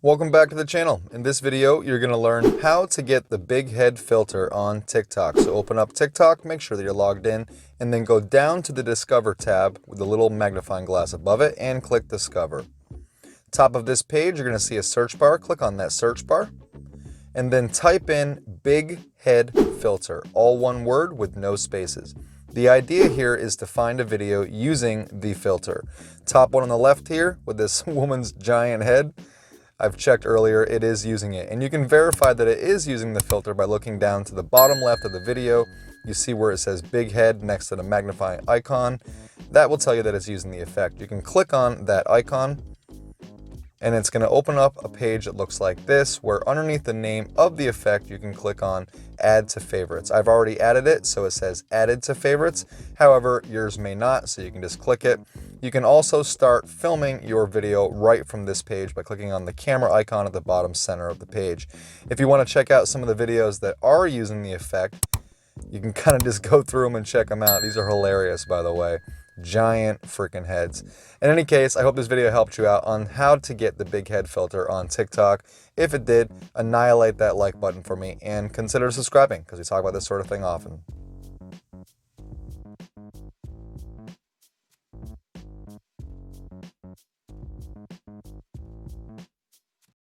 Welcome back to the channel. In this video, you're going to learn how to get the big head filter on TikTok. So open up TikTok, make sure that you're logged in, and then go down to the Discover tab with the little magnifying glass above it and click Discover. Top of this page, you're going to see a search bar. Click on that search bar and then type in big head filter, all one word with no spaces. The idea here is to find a video using the filter. Top one on the left here with this woman's giant head. I've checked earlier, it is using it. And you can verify that it is using the filter by looking down to the bottom left of the video. You see where it says big head next to the magnifying icon. That will tell you that it's using the effect. You can click on that icon and it's going to open up a page that looks like this, where underneath the name of the effect, you can click on Add to Favorites. I've already added it, so it says Added to Favorites. However, yours may not, so you can just click it. You can also start filming your video right from this page by clicking on the camera icon at the bottom center of the page. If you want to check out some of the videos that are using the effect, you can kind of just go through them and check them out. These are hilarious, by the way. Giant freaking heads. In any case, I hope this video helped you out on how to get the big head filter on TikTok. If it did, annihilate that like button for me and consider subscribing because we talk about this sort of thing often.